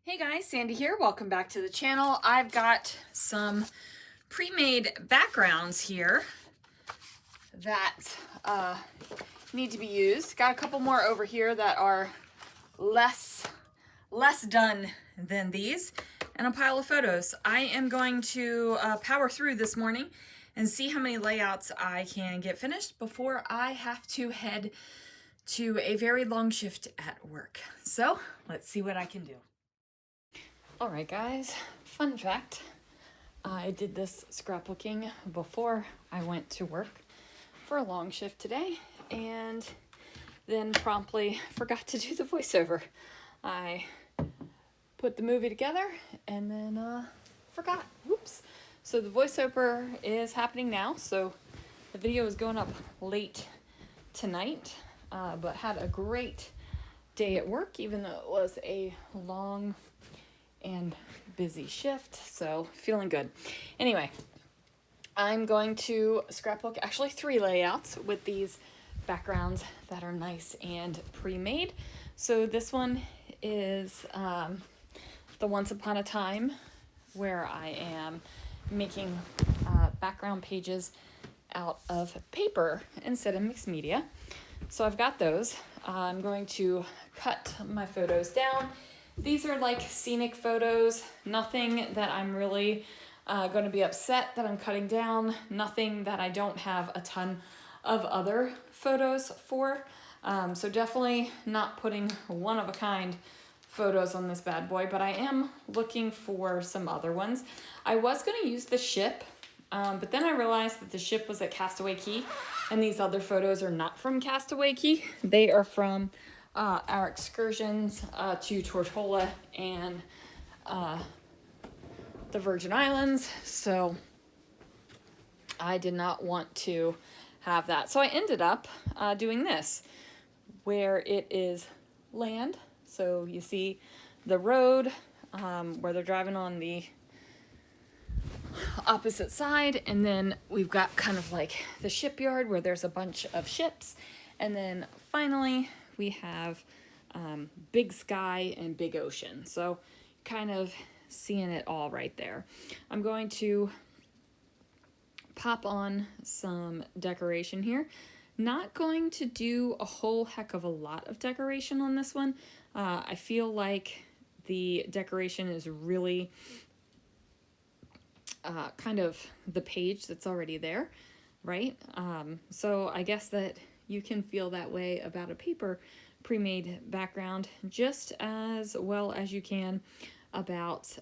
Hey guys, Sandy here. Welcome back to the channel. I've got some pre-made backgrounds here that need to be used. Got a couple more over here that are less done than these, and a pile of photos. I am going to power through this morning and see how many layouts I can get finished before I have to head to a very long shift at work. So let's see what I can do. All right, guys, fun fact. I did this scrapbooking before I went to work for a long shift today and then promptly forgot to do the voiceover. I put the movie together and then forgot. Whoops. So the voiceover is happening now. So the video is going up late tonight, but had a great day at work, even though it was a long and busy shift, so feeling good. Anyway, I'm going to scrapbook actually 3 layouts with these backgrounds that are nice and pre-made. So this one is the Once Upon a Time, where I am making background pages out of paper instead of mixed media. So I've got those. I'm going to cut my photos down. These are like scenic photos, nothing that I'm really going to be upset that I'm cutting down, nothing that I don't have a ton of other photos for. So definitely not putting one-of-a-kind photos on this bad boy, but I am looking for some other ones. I was going to use the ship, but then I realized that the ship was at Castaway Cay, and these other photos are not from Castaway Cay. They are from our excursions to Tortola and the Virgin Islands, so I did not want to have that. So I ended up doing this, where it is land. So you see the road where they're driving on the opposite side, and then we've got kind of like the shipyard where there's a bunch of ships, and then finally we have big sky and big ocean. So kind of seeing it all right there. I'm going to pop on some decoration here. Not going to do a whole heck of a lot of decoration on this one. I feel like the decoration is really kind of the page that's already there, right? So I guess that you can feel that way about a paper pre-made background just as well as you can about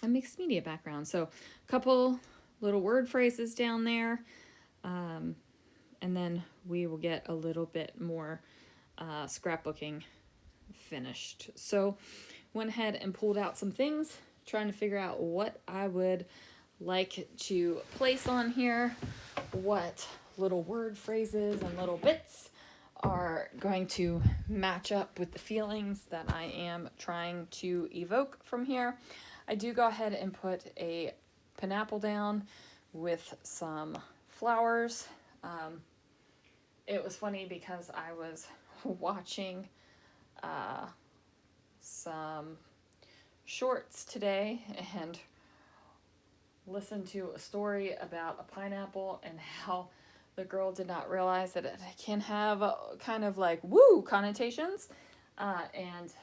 a mixed media background. So a couple little word phrases down there, and then we will get a little bit more scrapbooking finished. So went ahead and pulled out some things, trying to figure out what I would like to place on here, what little word phrases and little bits are going to match up with the feelings that I am trying to evoke from here. I do go ahead and put a pineapple down with some flowers. It was funny because I was watching some shorts today and listened to a story about a pineapple and how the girl did not realize that it can have kind of like woo connotations, and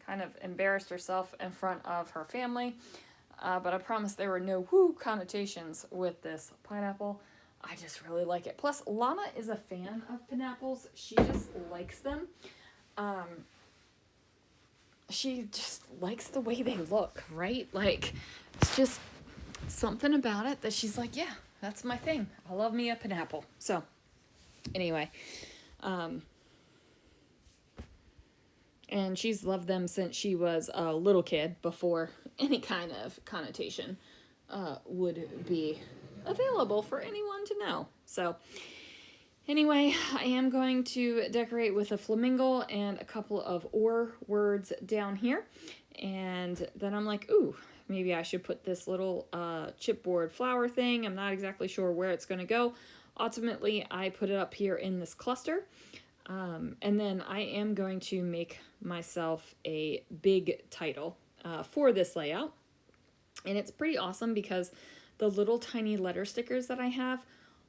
kind of embarrassed herself in front of her family. But I promise there were no woo connotations with this pineapple. I just really like it. Plus, Lana is a fan of pineapples. She just likes them. She just likes the way they look, right? Like, it's just something about it that she's like, yeah, that's my thing. I love me a pineapple. So, anyway, and she's loved them since she was a little kid, before any kind of connotation would be available for anyone to know. So, anyway, I am going to decorate with a flamingo and a couple of or words down here. And then I'm like, ooh, maybe I should put this little chipboard flower thing. I'm not exactly sure where it's going to go. Ultimately, I put it up here in this cluster. And then I am going to make myself a big title for this layout. And it's pretty awesome because the little tiny letter stickers that I have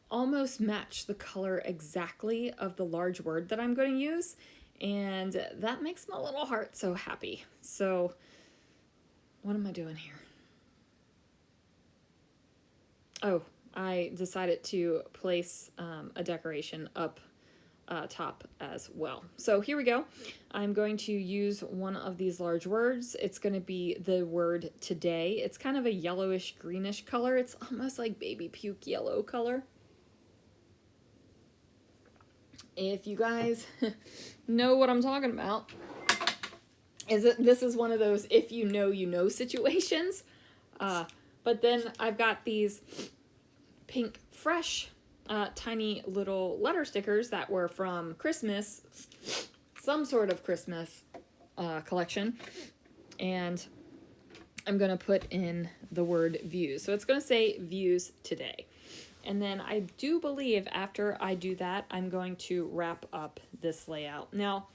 almost match the color exactly of the large word that I'm going to use. And that makes my little heart so happy. So what am I doing here? Oh, I decided to place a decoration up top as well. So here we go. I'm going to use one of these large words. It's going to be the word today. It's kind of a yellowish greenish color. It's almost like baby puke yellow color. If you guys know what I'm talking about, this is one of those if you know situations. But then I've got these pink fresh tiny little letter stickers that were from Christmas, some sort of Christmas collection, and I'm going to put in the word views. So it's going to say views today. And then I do believe after I do that, I'm going to wrap up this layout. Now,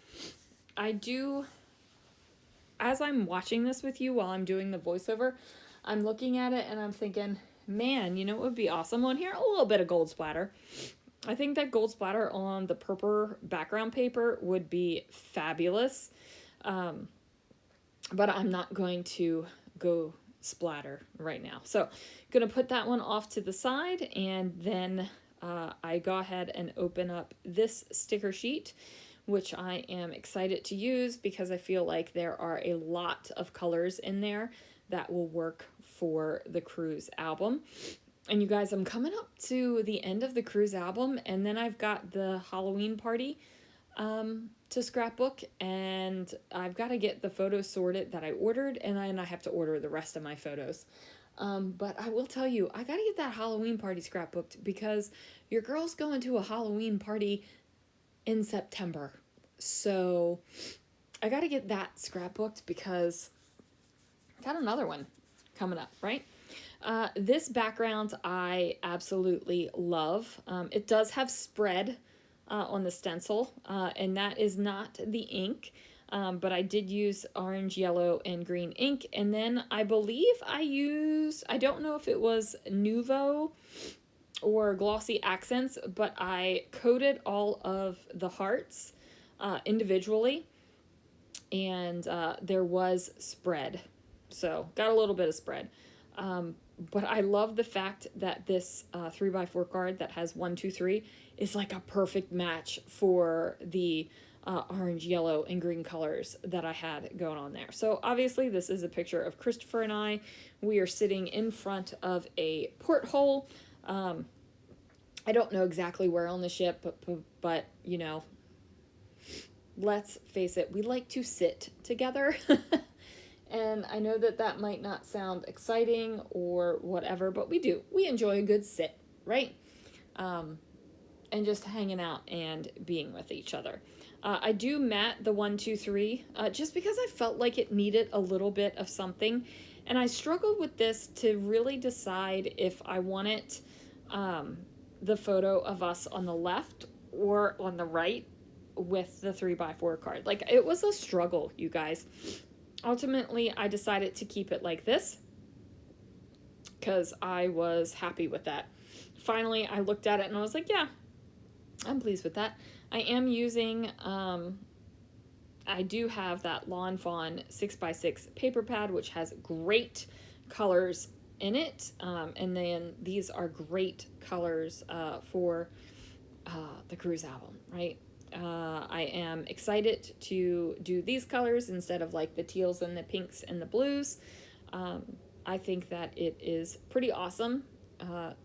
as I'm watching this with you while I'm doing the voiceover, I'm looking at it and I'm thinking, man, you know what would be awesome on here? A little bit of gold splatter. I think that gold splatter on the purple background paper would be fabulous. But I'm not going to go splatter right now. So going to put that one off to the side, and then I go ahead and open up this sticker sheet, which I am excited to use because I feel like there are a lot of colors in there that will work for the Cruise album. And you guys, I'm coming up to the end of the Cruise album, and then I've got the Halloween party to Scrapbook, and I've got to get the photos sorted that I ordered, and then I have to order the rest of my photos. But I will tell you, I got to get that Halloween party scrapbooked because your girl's going to a Halloween party in September. So I got to get that scrapbooked because I got another one coming up, right? This background I absolutely love. It does have spread on the stencil, and that is not the ink, but I did use orange, yellow, and green ink, and then I believe I don't know if it was Nuvo or Glossy Accents, but I coated all of the hearts individually, and there was spread, so got a little bit of spread. But I love the fact that this 3x4 card that has 1, 2, 3 is like a perfect match for the orange, yellow, and green colors that I had going on there. So obviously this is a picture of Christopher and I. We are sitting in front of a porthole. I don't know exactly where on the ship, but you know, let's face it, we like to sit together. And I know that that might not sound exciting or whatever, but we do. We enjoy a good sit, right? And just hanging out and being with each other. I do matte the 1, 2, 3 just because I felt like it needed a little bit of something. And I struggled with this to really decide if I wanted the photo of us on the left or on the right with the 3x4 card. Like, it was a struggle, you guys. Ultimately, I decided to keep it like this because I was happy with that. Finally, I looked at it and I was like, yeah, I'm pleased with that. I am using, I do have that Lawn Fawn 6x6 paper pad, which has great colors in it. And then these are great colors for the Cruise album, right? I am excited to do these colors instead of like the teals and the pinks and the blues. I think that it is pretty awesome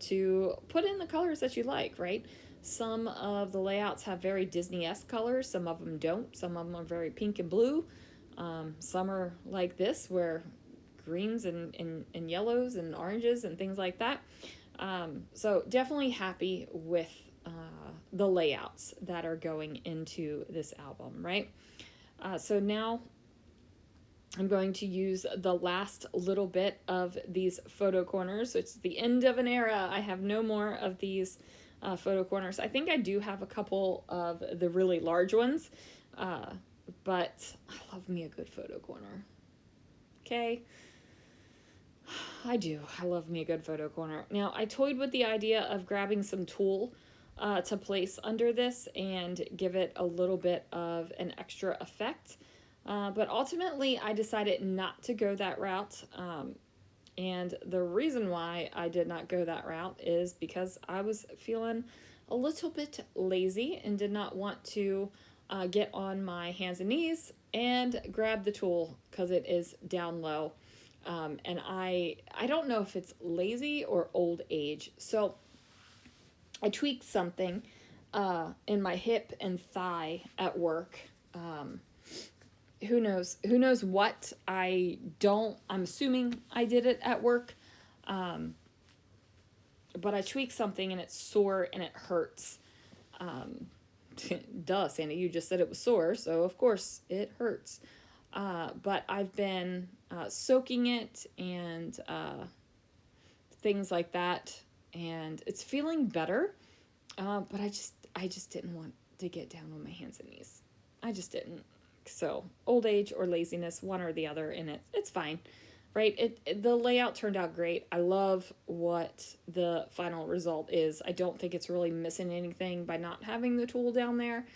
to put in the colors that you like, right? Some of the layouts have very Disney-esque colors. Some of them don't. Some of them are very pink and blue. Some are like this where greens and yellows and oranges and things like that. So definitely happy with the layouts that are going into this album, right? So now I'm going to use the last little bit of these photo corners. So it's the end of an era. I have no more of these photo corners. I think I do have a couple of the really large ones, but I love me a good photo corner. Okay. I do. I love me a good photo corner. Now, I toyed with the idea of grabbing some tulle to place under this and give it a little bit of an extra effect. But ultimately, I decided not to go that route. And the reason why I did not go that route is because I was feeling a little bit lazy and did not want to get on my hands and knees and grab the tulle because it is down low. And I don't know if it's lazy or old age. So I tweaked something in my hip and thigh at work. Who knows what? I'm assuming I did it at work. But I tweaked something and it's sore and it hurts. Duh, Sandy, you just said it was sore, so of course it hurts. But I've been soaking it and things like that, and it's feeling better. But I just didn't want to get down on my hands and knees. I just didn't. So old age or laziness, one or the other, and it's fine, right? The layout turned out great. I love what the final result is. I don't think it's really missing anything by not having the tulle down there.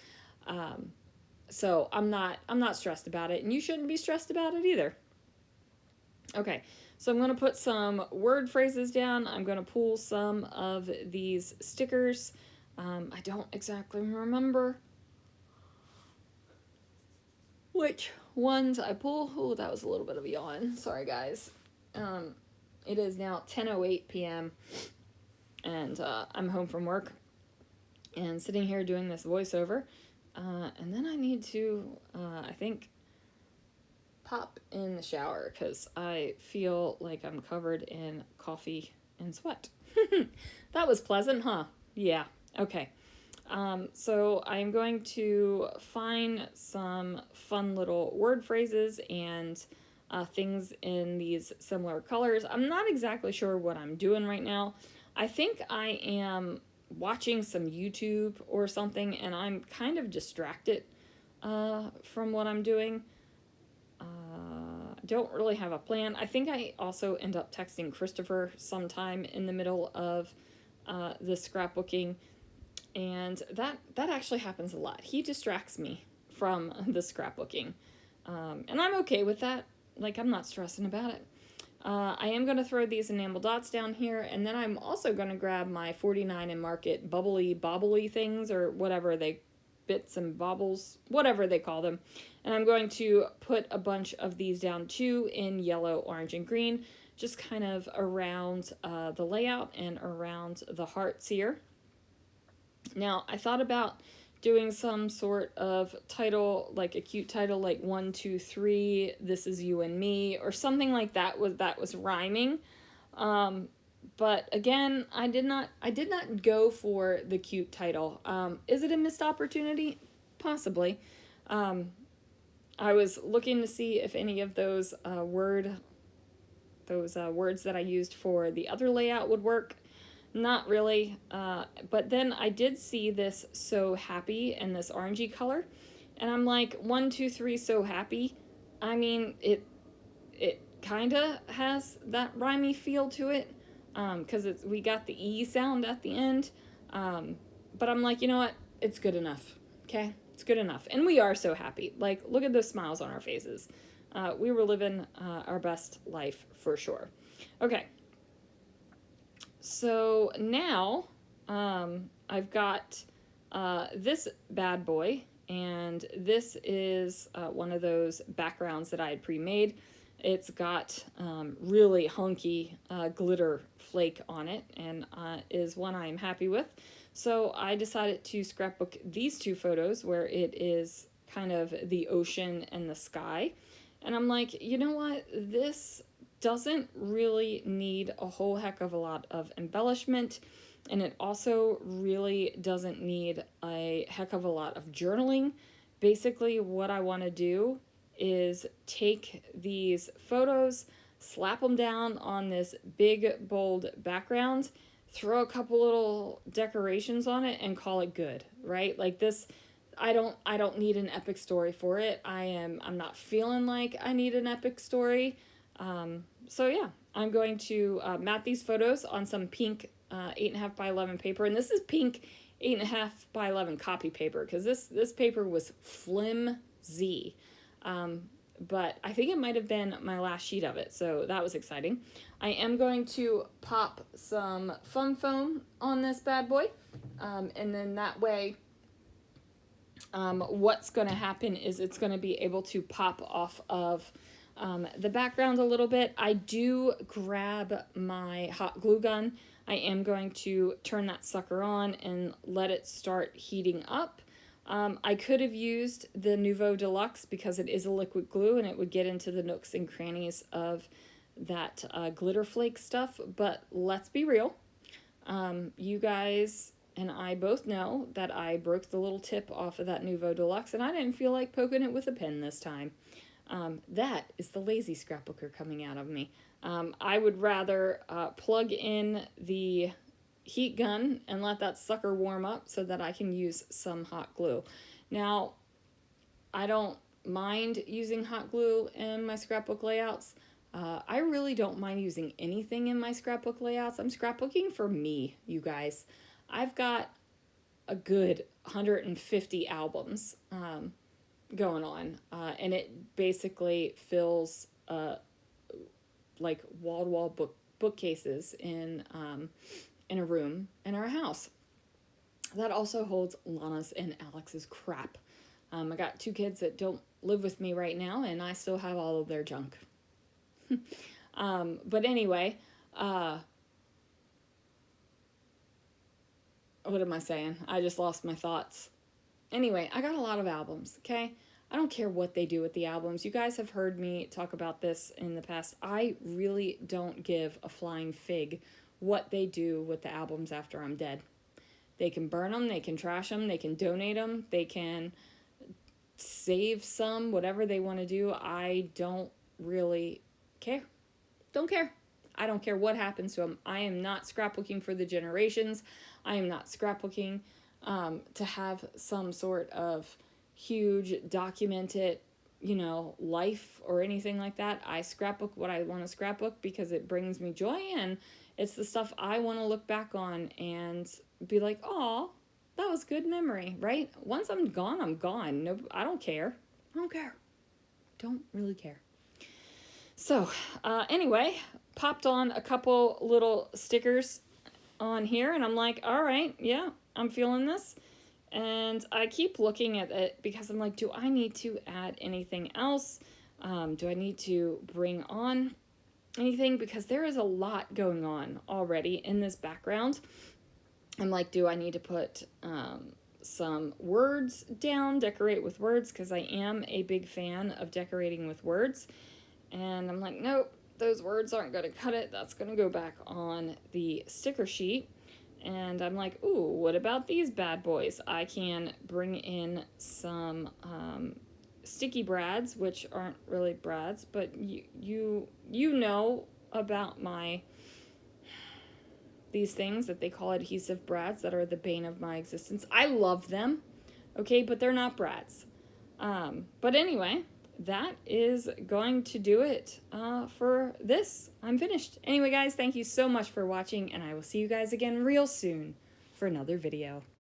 So I'm not stressed about it, and you shouldn't be stressed about it either. Okay, so I'm going to put some word phrases down. I'm going to pull some of these stickers. I don't exactly remember which ones I pull. Oh, that was a little bit of a yawn. Sorry, guys. It is now 10:08 p.m. and I'm home from work and sitting here doing this voiceover. And then I need to, I think, pop in the shower because I feel like I'm covered in coffee and sweat. That was pleasant, huh? Yeah. Okay. So I'm going to find some fun little word phrases and things in these similar colors. I'm not exactly sure what I'm doing right now. I think I am watching some YouTube or something, and I'm kind of distracted from what I'm doing. Don't really have a plan. I think I also end up texting Christopher sometime in the middle of the scrapbooking, and that actually happens a lot. He distracts me from the scrapbooking, and I'm okay with that. Like, I'm not stressing about it. I am going to throw these enamel dots down here, and then I'm also going to grab my 49 and Market bubbly bobbly things, or whatever bits and bobbles, whatever they call them. And I'm going to put a bunch of these down too in yellow, orange, and green, just kind of around the layout and around the hearts here. Now, I thought about doing some sort of title, like a cute title, like 1, 2, 3, this is you and me, or something like that was rhyming. But again, I did not go for the cute title. Is it a missed opportunity? Possibly. I was looking to see if any of those words that I used for the other layout would work. Not really, but then I did see this So Happy in this orangey color, and I'm like, 1, 2, 3, so happy. I mean, it kind of has that rhymey feel to it, because we got the E sound at the end, but I'm like, you know what, it's good enough, okay? It's good enough, and we are so happy. Like, look at those smiles on our faces. We were living our best life for sure. Okay. So now I've got this bad boy, and this is one of those backgrounds that I had pre-made. It's got really hunky glitter flake on it, and is one I'm happy with. So I decided to scrapbook these two photos where it is kind of the ocean and the sky. And I'm like, you know what, this doesn't really need a whole heck of a lot of embellishment, and it also really doesn't need a heck of a lot of journaling. Basically, what I want to do is take these photos, slap them down on this big, bold background, throw a couple little decorations on it and call it good, right? Like this, I don't need an epic story for it. I'm not feeling like I need an epic story. So yeah, I'm going to mat these photos on some pink 8.5 by 11 paper, and this is pink 8.5 by 11 copy paper because this paper was flimsy. But I think it might have been my last sheet of it, so that was exciting. I am going to pop some foam on this bad boy, and then that way what's going to happen is it's going to be able to pop off of the background a little bit. I do grab my hot glue gun. I am going to turn that sucker on and let it start heating up. I could have used the Nouveau Deluxe because it is a liquid glue and it would get into the nooks and crannies of that glitter flake stuff, but let's be real. You guys and I both know that I broke the little tip off of that Nouveau Deluxe and I didn't feel like poking it with a pen this time. That is the lazy scrapbooker coming out of me. I would rather plug in the heat gun and let that sucker warm up so that I can use some hot glue. Now, I don't mind using hot glue in my scrapbook layouts. I really don't mind using anything in my scrapbook layouts. I'm scrapbooking for me, you guys. I've got a good 150 albums going on, and it basically fills like wall-to-wall bookcases in a room in our house. That also holds Lana's and Alex's crap. I got 2 kids that don't live with me right now, and I still have all of their junk. But anyway, what am I saying? I just lost my thoughts. Anyway, I got a lot of albums, okay? I don't care what they do with the albums. You guys have heard me talk about this in the past. I really don't give a flying fig what they do with the albums after I'm dead. They can burn them, they can trash them, they can donate them, they can save some, whatever they want to do. I don't really care. Don't care. I don't care what happens to them. I am not scrapbooking for the generations. I am not scrapbooking to have some sort of huge documented, life or anything like that. I scrapbook what I want to scrapbook because it brings me joy and it's the stuff I want to look back on and be like, oh, that was good memory, right? Once I'm gone, I'm gone. No, I don't care. I don't care. Don't really care. So, anyway, popped on a couple little stickers on here, and I'm like, all right, yeah, I'm feeling this. And I keep looking at it because I'm like, do I need to add anything else? Do I need to bring on anything? Because there is a lot going on already in this background. I'm like, do I need to put some words down, decorate with words? Because I am a big fan of decorating with words. And I'm like, nope, those words aren't going to cut it. That's going to go back on the sticker sheet. And I'm like, ooh, what about these bad boys? I can bring in some sticky brads, which aren't really brads, but you know about these things that they call adhesive brads that are the bane of my existence. I love them, okay, but they're not brads. But anyway, that is going to do it for this. I'm finished. Anyway, guys, thank you so much for watching, and I will see you guys again real soon for another video.